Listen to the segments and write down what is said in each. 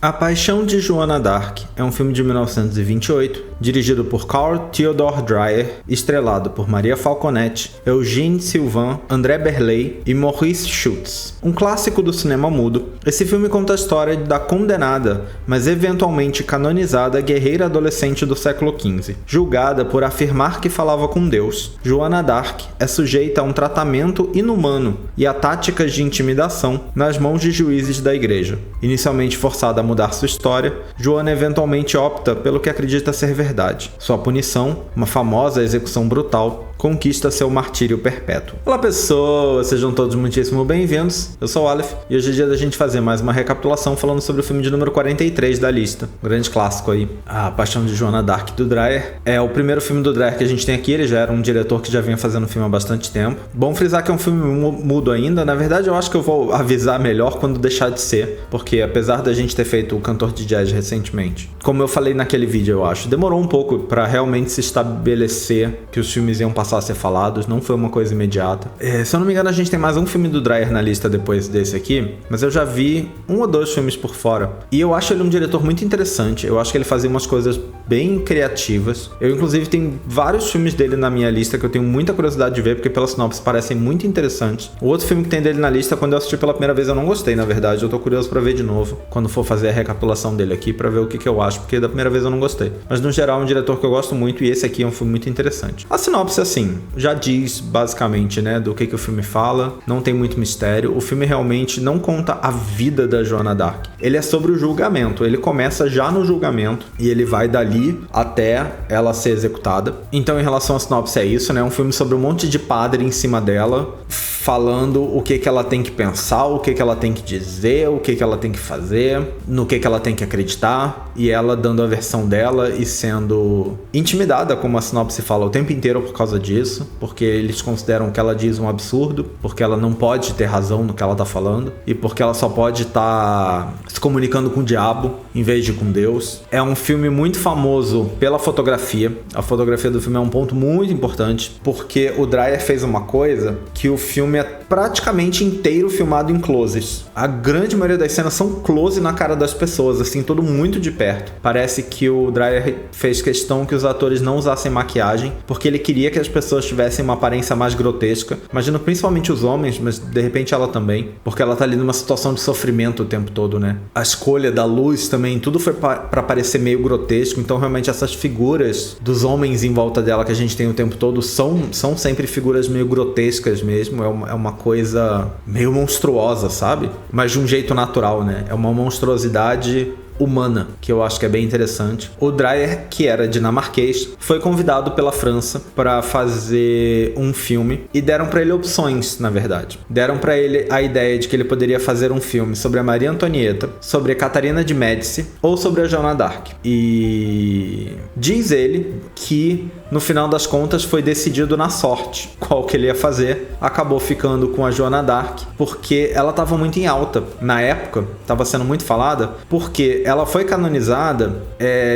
A Paixão de Joana d'Arc é um filme de 1928, dirigido por Carl Theodor Dreyer, estrelado por Maria Falconetti, Eugene Sylvain, André Berley e Maurice Schultz. Um clássico do cinema mudo, esse filme conta a história da condenada, mas eventualmente canonizada guerreira adolescente do século XV. Julgada por afirmar que falava com Deus, Joana d'Arc é sujeita a um tratamento inumano e a táticas de intimidação nas mãos de juízes da igreja. Inicialmente forçada a mudar sua história, Joana eventualmente opta pelo que acredita ser verdade. Sua punição, uma famosa execução brutal, conquista seu martírio perpétuo. Olá pessoas, sejam todos muitíssimo bem-vindos. Eu sou o Aleph e hoje é dia da gente fazer mais uma recapitulação falando sobre o filme de número 43 da lista. Um grande clássico aí, A Paixão de Joana d'Arc do Dreyer. É o primeiro filme do Dreyer que a gente tem aqui, ele já era um diretor que já vinha fazendo filme há bastante tempo. Bom frisar que é um filme mudo ainda, na verdade eu acho que eu vou avisar melhor quando deixar de ser, porque apesar da gente ter feito O Cantor de Jazz recentemente, como eu falei naquele vídeo eu acho, demorou um pouco pra realmente se estabelecer que os filmes iam passar a ser falados, não foi uma coisa imediata. Se eu não me engano, a gente tem mais um filme do Dreyer na lista depois desse aqui, mas eu já vi um ou dois filmes por fora, e eu acho ele um diretor muito interessante. Eu acho que ele fazia umas coisas bem criativas. Eu inclusive tenho vários filmes dele na minha lista que eu tenho muita curiosidade de ver, porque pela sinopse parecem muito interessantes. O outro filme que tem dele na lista, quando eu assisti pela primeira vez eu não gostei, na verdade, eu tô curioso pra ver de novo, quando for fazer a recapitulação dele aqui, pra ver o que eu acho, porque da primeira vez eu não gostei. Mas no geral é um diretor que eu gosto muito, e esse aqui é um filme muito interessante. A sinopse, assim, já diz basicamente, né, do que o filme fala, não tem muito mistério. O filme realmente não conta a vida da Joana d'Arc, ele é sobre o julgamento. Ele começa já no julgamento e ele vai dali até ela ser executada. Então, em relação à sinopse, é isso, né, um filme sobre um monte de padre em cima dela, falando o que ela tem que pensar, o que ela tem que dizer, o que ela tem que fazer, no que ela tem que acreditar, e ela dando a versão dela e sendo intimidada, como a sinopse fala, o tempo inteiro por causa disso, porque eles consideram que ela diz um absurdo, porque ela não pode ter razão no que ela tá falando, e porque ela só pode estar se comunicando com o diabo em vez de com Deus. É um filme muito famoso pela fotografia. A fotografia do filme é um ponto muito importante, porque o Dreyer fez uma coisa que o filme é praticamente inteiro filmado em closes. A grande maioria das cenas são close na cara das pessoas, assim, tudo muito de perto. Parece que o Dreyer fez questão que os atores não usassem maquiagem, porque ele queria que as pessoas tivessem uma aparência mais grotesca. Imagino principalmente os homens, mas de repente ela também, porque ela tá ali numa situação de sofrimento o tempo todo, né? A escolha da luz também, tudo foi pra parecer meio grotesco. Então realmente essas figuras dos homens em volta dela que a gente tem o tempo todo são sempre figuras meio grotescas mesmo. É uma coisa meio monstruosa, sabe? Mas de um jeito natural, né? É uma monstruosidade humana, que eu acho que é bem interessante. O Dreyer, que era dinamarquês, foi convidado pela França para fazer um filme e deram para ele opções, na verdade. Deram para ele a ideia de que ele poderia fazer um filme sobre a Maria Antonieta, sobre a Catarina de Médici ou sobre a Joana d'Arc. E diz ele que no final das contas foi decidido na sorte qual que ele ia fazer. Acabou ficando com a Joana d'Arc porque ela estava muito em alta na época, estava sendo muito falada, porque ela foi canonizada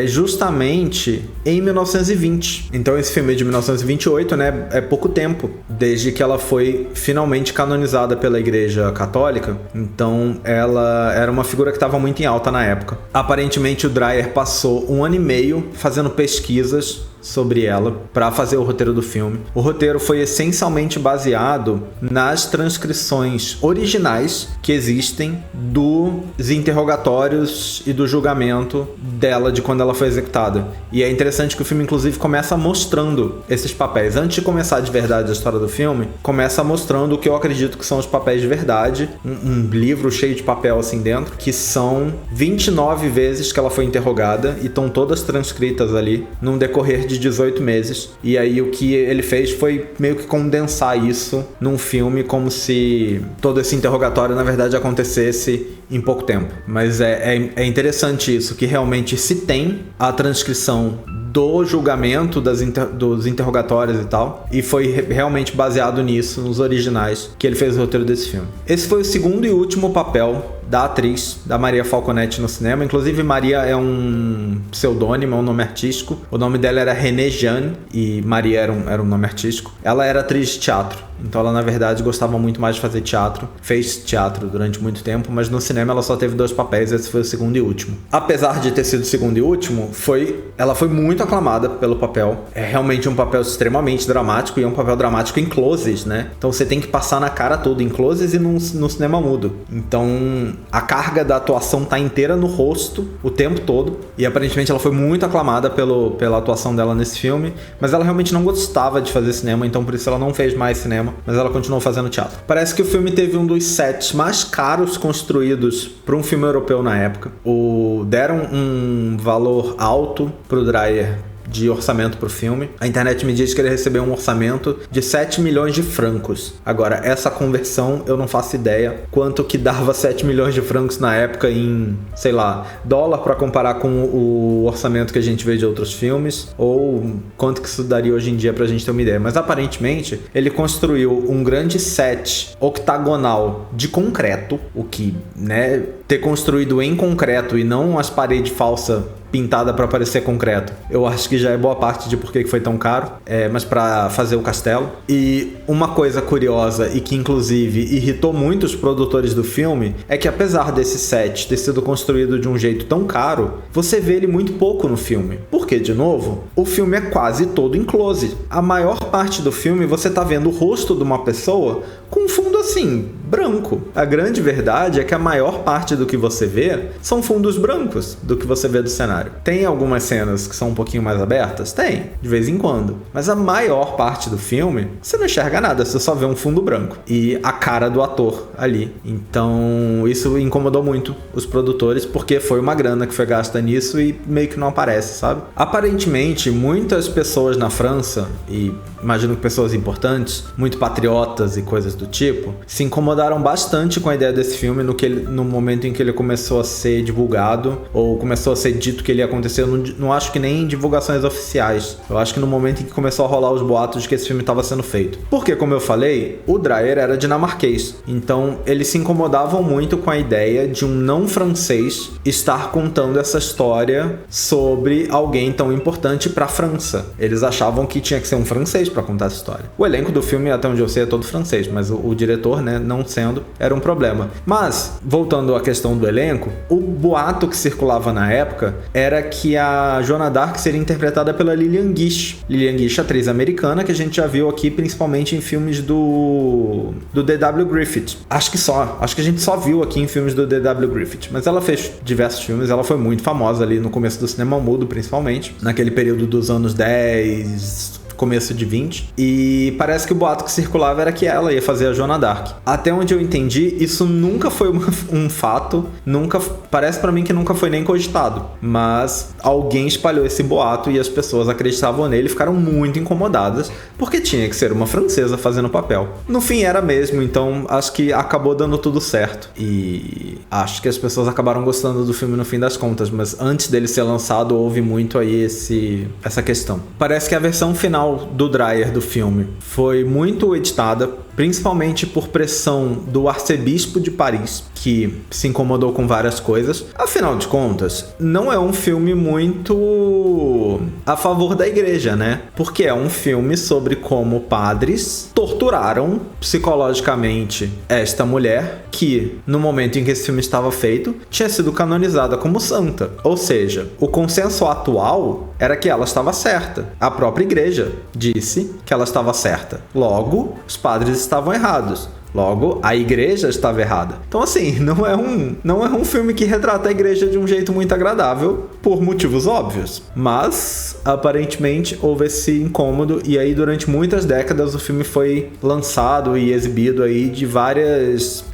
justamente em 1920. Então esse filme é de 1928, né? É pouco tempo desde que ela foi finalmente canonizada pela Igreja Católica. Então ela era uma figura que estava muito em alta na época. Aparentemente o Dreyer passou 1 ano e meio fazendo pesquisas sobre ela para fazer o roteiro do filme. O roteiro foi essencialmente baseado nas transcrições originais que existem dos interrogatórios e do julgamento dela de quando ela foi executada. E é interessante que o filme inclusive começa mostrando esses papéis. Antes de começar de verdade a história do filme, começa mostrando o que eu acredito que são os papéis de verdade, um livro cheio de papel assim dentro, que são 29 vezes que ela foi interrogada e estão todas transcritas ali num decorrer de 18 meses. E aí o que ele fez foi meio que condensar isso num filme, como se todo esse interrogatório na verdade acontecesse em pouco tempo. Mas é interessante isso, que realmente se tem a transcrição do julgamento dos interrogatórios e tal, e foi realmente baseado nisso, nos originais, que ele fez o roteiro desse filme. Esse foi o segundo e último papel da atriz, da Maria Falconetti no cinema. Inclusive, Maria é um pseudônimo, é um nome artístico. O nome dela era René Jeanne e Maria era um nome artístico. Ela era atriz de teatro, então ela, na verdade, gostava muito mais de fazer teatro. Fez teatro durante muito tempo, mas no cinema ela só teve 2 papéis, esse foi o segundo e último. Apesar de ter sido o segundo e último, ela foi muito aclamada pelo papel. É realmente um papel extremamente dramático e é um papel dramático em closes, né? Então você tem que passar na cara tudo, em closes e no cinema mudo. Então a carga da atuação tá inteira no rosto o tempo todo e aparentemente ela foi muito aclamada pela atuação dela nesse filme, mas ela realmente não gostava de fazer cinema, então por isso ela não fez mais cinema, mas ela continuou fazendo teatro. Parece que o filme teve um dos sets mais caros construídos para um filme europeu na época. Deram um valor alto pro Dreyer de orçamento pro filme. A internet me diz que ele recebeu um orçamento de 7 milhões de francos. Agora, essa conversão eu não faço ideia quanto que dava 7 milhões de francos na época em, sei lá, dólar para comparar com o orçamento que a gente vê de outros filmes, ou quanto que isso daria hoje em dia pra gente ter uma ideia. Mas aparentemente, ele construiu um grande set octagonal de concreto, o que, né, ter construído em concreto e não as paredes falsas pintada para parecer concreto, eu acho que já é boa parte de por que foi tão caro, mas para fazer o castelo. E uma coisa curiosa e que inclusive irritou muito os produtores do filme é que apesar desse set ter sido construído de um jeito tão caro, você vê ele muito pouco no filme. Porque, de novo, o filme é quase todo em close. A maior parte do filme você tá vendo o rosto de uma pessoa com um fundo assim, branco. A grande verdade é que a maior parte do que você vê são fundos brancos do que você vê do cenário. Tem algumas cenas que são um pouquinho mais abertas? Tem, de vez em quando. Mas a maior parte do filme, você não enxerga nada, você só vê um fundo branco e a cara do ator ali. Então, isso incomodou muito os produtores, porque foi uma grana que foi gasta nisso e meio que não aparece, sabe? Aparentemente, muitas pessoas na França, e imagino que pessoas importantes, muito patriotas e coisas do tipo, se incomodaram bastante com a ideia desse filme no momento em que ele começou a ser divulgado, ou começou a ser dito que ele ia acontecer. Eu não acho que nem em divulgações oficiais. Eu acho que no momento em que começou a rolar os boatos de que esse filme estava sendo feito. Porque, como eu falei, o Dreyer era dinamarquês. Então, eles se incomodavam muito com a ideia de um não francês estar contando essa história sobre alguém tão importante para a França. Eles achavam que tinha que ser um francês para contar essa história. O elenco do filme, até onde eu sei, é todo francês, mas o diretor, né, não sendo, era um problema. Mas, voltando à questão do elenco, o boato que circulava na época era que a Joana d'Arc seria interpretada pela Lillian Gish. Lillian Gish, atriz americana, que a gente já viu aqui principalmente em filmes do D.W. Griffith. Acho que a gente só viu aqui em filmes do D.W. Griffith, mas ela fez diversos filmes, ela foi muito famosa ali no começo do cinema mudo, principalmente, naquele período dos anos 10... começo de 20, e parece que o boato que circulava era que ela ia fazer a Joana d'Arc. Até onde eu entendi, isso nunca foi um fato, parece pra mim que nunca foi nem cogitado, mas alguém espalhou esse boato e as pessoas acreditavam nele e ficaram muito incomodadas, porque tinha que ser uma francesa fazendo o papel. No fim era mesmo, então acho que acabou dando tudo certo, e acho que as pessoas acabaram gostando do filme no fim das contas, mas antes dele ser lançado houve muito aí essa questão. Parece que a versão final do Dreyer do filme foi muito editada, principalmente por pressão do arcebispo de Paris, que se incomodou com várias coisas. Afinal de contas, não é um filme muito a favor da igreja, né? Porque é um filme sobre como padres torturaram psicologicamente esta mulher que, no momento em que esse filme estava feito, tinha sido canonizada como santa. Ou seja, o consenso atual era que ela estava certa. A própria igreja disse que ela estava certa. Logo, os padres estavam errados. Logo, a igreja estava errada. Então, assim, não é um filme que retrata a igreja de um jeito muito agradável, por motivos óbvios. Mas, aparentemente, houve esse incômodo, e aí, durante muitas décadas, o filme foi lançado e exibido aí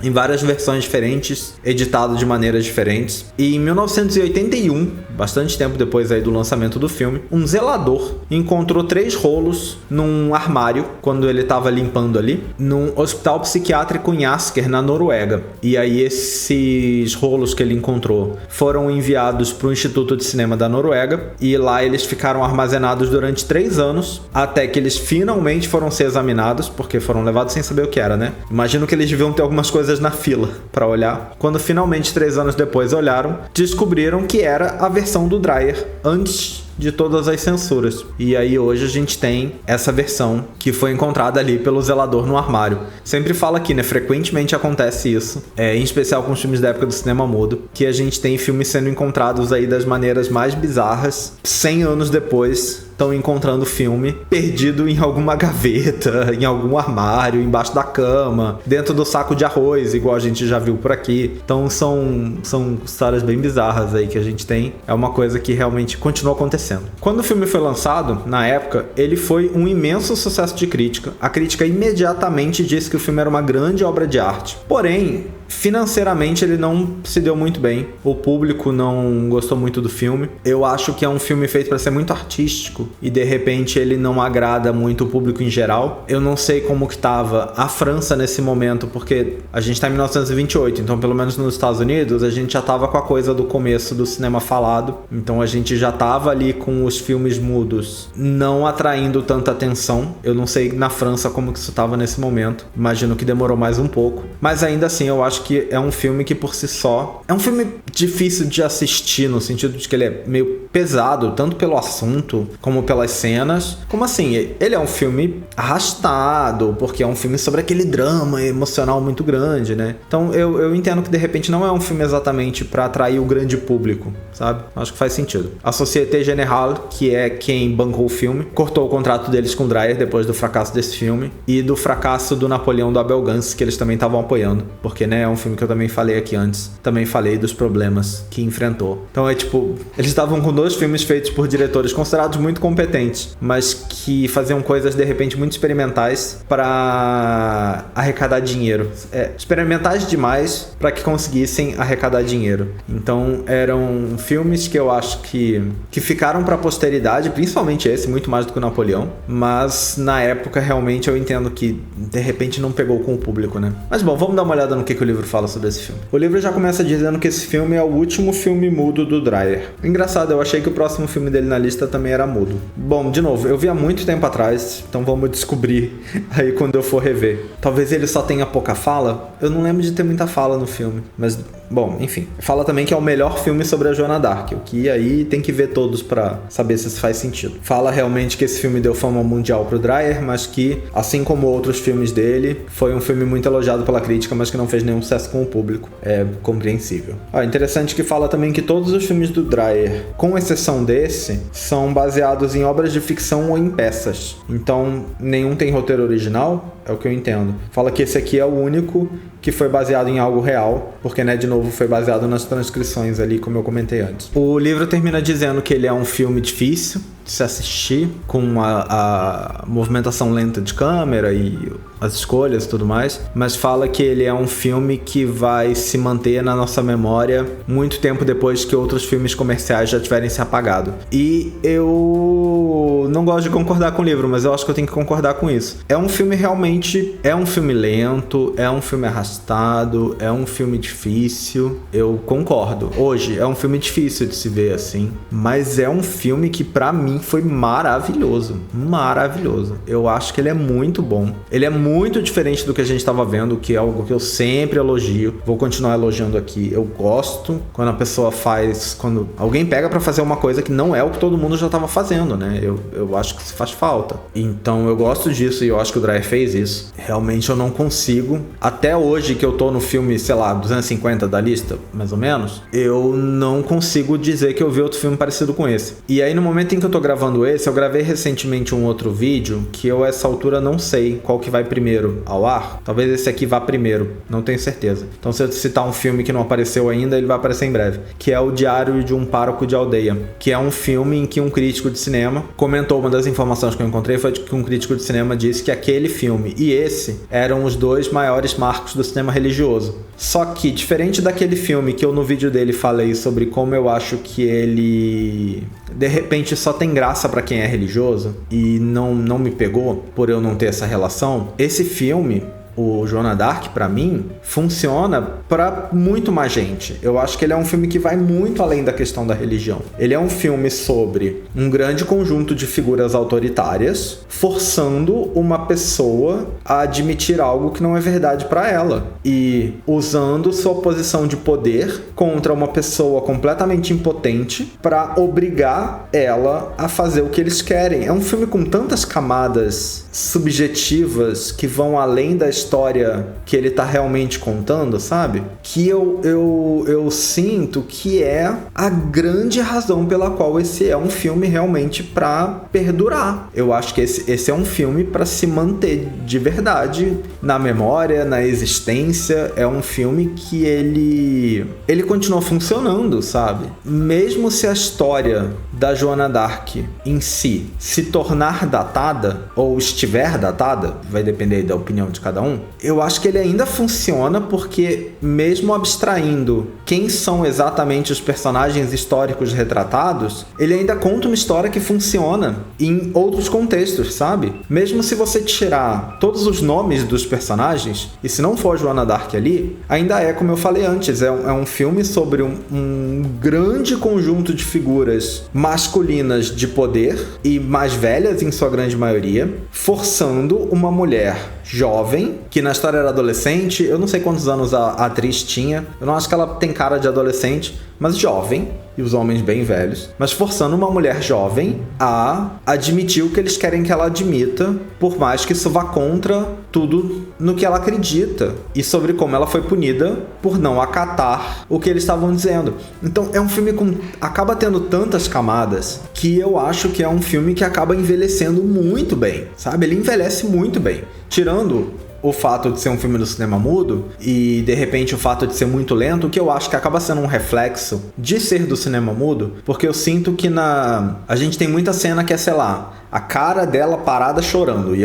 em várias versões diferentes, editado de maneiras diferentes. E em 1981, bastante tempo depois aí do lançamento do filme, um zelador encontrou 3 rolos num armário, quando ele estava limpando ali, num hospital psiquiátrico psiquiátrico em Asker, na Noruega. E aí esses rolos que ele encontrou foram enviados para o Instituto de Cinema da Noruega, e lá eles ficaram armazenados durante 3 anos, até que eles finalmente foram ser examinados, porque foram levados sem saber o que era, né? Imagino que eles deviam ter algumas coisas na fila para olhar. Quando finalmente 3 anos depois olharam, descobriram que era a versão do Dreyer antes de todas as censuras. E aí hoje a gente tem essa versão que foi encontrada ali pelo zelador no armário. Sempre fala aqui, né? Frequentemente acontece isso, em especial com os filmes da época do cinema mudo, que a gente tem filmes sendo encontrados aí das maneiras mais bizarras. 100 anos depois, estão encontrando o filme perdido em alguma gaveta, em algum armário, embaixo da cama, dentro do saco de arroz, igual a gente já viu por aqui. Então são histórias bem bizarras aí que a gente tem. É uma coisa que realmente continua acontecendo. Quando o filme foi lançado, na época, ele foi um imenso sucesso de crítica. A crítica imediatamente disse que o filme era uma grande obra de arte. Porém, financeiramente ele não se deu muito bem. O público não gostou muito do filme. Eu acho que é um filme feito para ser muito artístico e de repente ele não agrada muito o público em geral. Eu não sei como que tava a França nesse momento, porque a gente tá em 1928, então pelo menos nos Estados Unidos a gente já tava com a coisa do começo do cinema falado. Então a gente já tava ali com os filmes mudos não atraindo tanta atenção. Eu não sei na França como que isso tava nesse momento. Imagino que demorou mais um pouco. Mas ainda assim eu acho que é um filme que por si só é um filme difícil de assistir, no sentido de que ele é meio pesado, tanto pelo assunto como pelas cenas. Como assim? Ele é um filme arrastado, porque é um filme sobre aquele drama emocional muito grande, né? Então eu entendo que de repente não é um filme exatamente para atrair o grande público, sabe? Acho que faz sentido. A Société Générale, que é quem bancou o filme, cortou o contrato deles com o Dreyer depois do fracasso desse filme e do fracasso do Napoleão do Abel Gance, que eles também estavam apoiando, porque, né, é um filme que eu também falei aqui antes. Também falei dos problemas que enfrentou. Então é tipo, eles estavam com 2 filmes feitos por diretores considerados muito competentes, mas que faziam coisas de repente muito experimentais para arrecadar dinheiro. Experimentais demais para que conseguissem arrecadar dinheiro. Então eram filmes que eu acho que ficaram para a posteridade, principalmente esse, muito mais do que o Napoleão, mas na época realmente eu entendo que de repente não pegou com o público, né? Mas bom, vamos dar uma olhada no que o livro fala sobre esse filme. O livro já começa dizendo que esse filme é o último filme mudo do Dreyer. Engraçado, eu achei que o próximo filme dele na lista também era mudo. Bom, de novo, eu vi há muito tempo atrás, então vamos descobrir aí quando eu for rever. Talvez ele só tenha pouca fala. Eu não lembro de ter muita fala no filme, mas bom, enfim. Fala também que é o melhor filme sobre a Joana d'Arc, o que aí tem que ver todos pra saber se isso faz sentido. Fala realmente que esse filme deu fama mundial pro Dreyer, mas que, assim como outros filmes dele, foi um filme muito elogiado pela crítica, mas que não fez nenhum sucesso com o público. É compreensível. Interessante que fala também que todos os filmes do Dreyer, com exceção desse, são baseados em obras de ficção ou em peças. Então, nenhum tem roteiro original, é o que eu entendo. Fala que esse aqui é o único que foi baseado em algo real, porque, né, de novo, foi baseado nas transcrições ali, como eu comentei antes. O livro termina dizendo que ele é um filme difícil de se assistir, com a movimentação lenta de câmera e as escolhas e tudo mais, mas fala que ele é um filme que vai se manter na nossa memória muito tempo depois que outros filmes comerciais já tiverem se apagado. E eu não gosto de concordar com o livro, mas eu acho que eu tenho que concordar com isso. É um filme realmente, é um filme lento, é um filme arrastado, é um filme difícil, eu concordo. Hoje é um filme difícil de se ver assim, mas é um filme que pra mim foi maravilhoso, maravilhoso. Eu acho que ele é muito bom. Ele é muito diferente do que a gente estava vendo, que é algo que eu sempre elogio. Vou continuar elogiando aqui. Eu gosto quando a pessoa faz, quando alguém pega pra fazer uma coisa que não é o que todo mundo já estava fazendo, né? Eu acho que isso faz falta. Então eu gosto disso e eu acho que o Dreyer fez isso. Realmente eu não consigo. Até hoje que eu tô no filme, sei lá, 250 da lista, mais ou menos, eu não consigo dizer que eu vi outro filme parecido com esse. E aí no momento em que eu tô gravando esse, eu gravei recentemente um outro vídeo que eu, a essa altura, não sei qual que vai primeiro ao ar. Talvez esse aqui vá primeiro, não tenho certeza. Então se eu citar um filme que não apareceu ainda, ele vai aparecer em breve, que é O Diário de um Pároco de Aldeia, que é um filme em que um crítico de cinema comentou, uma das informações que eu encontrei foi que um crítico de cinema disse que aquele filme e esse eram os 2 maiores marcos do cinema religioso. Só que, diferente daquele filme que eu no vídeo dele falei sobre como eu acho que ele de repente só tem graça pra quem é religioso e não me pegou por eu não ter essa relação, esse filme o Joana Dark, pra mim, funciona pra muito mais gente. Eu acho que ele é um filme que vai muito além da questão da religião. Ele é um filme sobre um grande conjunto de figuras autoritárias forçando uma pessoa a admitir algo que não é verdade pra ela e usando sua posição de poder contra uma pessoa completamente impotente pra obrigar ela a fazer o que eles querem. É um filme com tantas camadas subjetivas que vão além da história que ele tá realmente contando, sabe? Que eu sinto que é a grande razão pela qual esse é um filme realmente pra perdurar. Eu acho que esse é um filme pra se manter de verdade na memória, na existência. É um filme que ele continua funcionando, sabe? Mesmo se a história da Joana Dark em si se tornar datada ou estiver datada, vai depender da opinião de cada um, eu acho que ele ainda funciona porque, mesmo abstraindo quem são exatamente os personagens históricos retratados, ele ainda conta uma história que funciona em outros contextos, sabe? Mesmo se você tirar todos os nomes dos personagens, e se não for a Joana Dark ali, ainda é, como eu falei antes, é um filme sobre um grande conjunto de figuras masculinas de poder e mais velhas em sua grande maioria, forçando uma mulher jovem, que na história era adolescente, eu não sei quantos anos a atriz tinha, eu não acho que ela tem cara de adolescente, mas jovem, e os homens bem velhos, mas forçando uma mulher jovem a admitir o que eles querem que ela admita, por mais que isso vá contra tudo no que ela acredita, e sobre como ela foi punida por não acatar o que eles estavam dizendo. Então é um filme acaba tendo tantas camadas que eu acho que é um filme que acaba envelhecendo muito bem, sabe? Ele envelhece muito bem. Tirando o fato de ser um filme do cinema mudo e, de repente, o fato de ser muito lento, que eu acho que acaba sendo um reflexo de ser do cinema mudo, porque eu sinto que a gente tem muita cena que é, sei lá, a cara dela parada chorando, e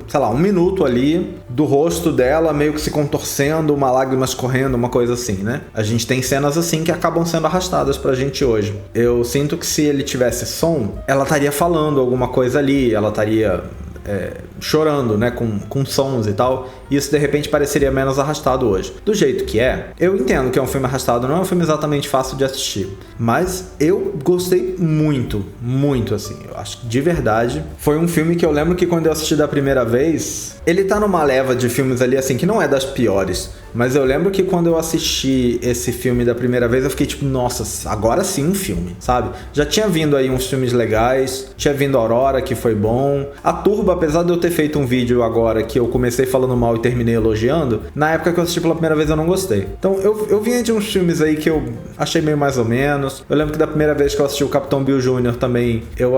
sei lá, um minuto ali do rosto dela meio que se contorcendo, uma lágrima escorrendo, uma coisa assim, né? A gente tem cenas assim que acabam sendo arrastadas pra gente hoje. Eu sinto que se ele tivesse som, ela estaria falando alguma coisa ali, ela estaria chorando, né, com sons e tal, e isso de repente pareceria menos arrastado hoje. Do jeito que é, eu entendo que é um filme arrastado, não é um filme exatamente fácil de assistir, mas eu gostei muito, muito, assim, eu acho que de verdade foi um filme que eu lembro que quando eu assisti da primeira vez, ele tá numa leva de filmes ali, assim, que não é das piores, mas eu lembro que quando eu assisti esse filme da primeira vez, eu fiquei tipo, nossa, agora sim um filme, sabe? Já tinha vindo aí uns filmes legais, tinha vindo Aurora, que foi bom, A Turba, apesar de eu ter feito um vídeo agora que eu comecei falando mal e terminei elogiando, na época que eu assisti pela primeira vez eu não gostei. Então eu vinha de uns filmes aí que eu achei meio mais ou menos. Eu lembro que da primeira vez que eu assisti o Capitão Bill Jr. também, eu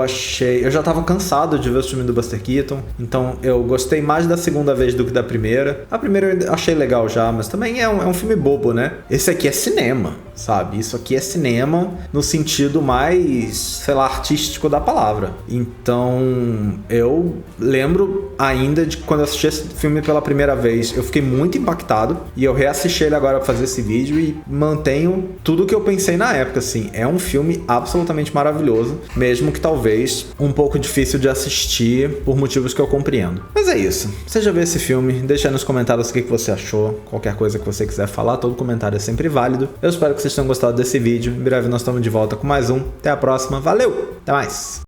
já tava cansado de ver os filmes do Buster Keaton, então eu gostei mais da segunda vez do que da primeira. A primeira eu achei legal já, mas também é um filme bobo, né? Esse aqui é cinema, sabe? Isso aqui é cinema no sentido mais, sei lá, artístico da palavra. Então, eu lembro ainda de quando eu assisti esse filme pela primeira vez, eu fiquei muito impactado e eu reassisti ele agora pra fazer esse vídeo e mantenho tudo que eu pensei na época, assim. É um filme absolutamente maravilhoso, mesmo que talvez um pouco difícil de assistir por motivos que eu compreendo. Mas é isso. Você já viu esse filme? Deixa aí nos comentários o que você achou, qualquer coisa que você quiser falar, todo comentário é sempre válido. Eu espero que vocês tenham gostado desse vídeo. Em breve nós estamos de volta com mais um. Até a próxima. Valeu! Até mais!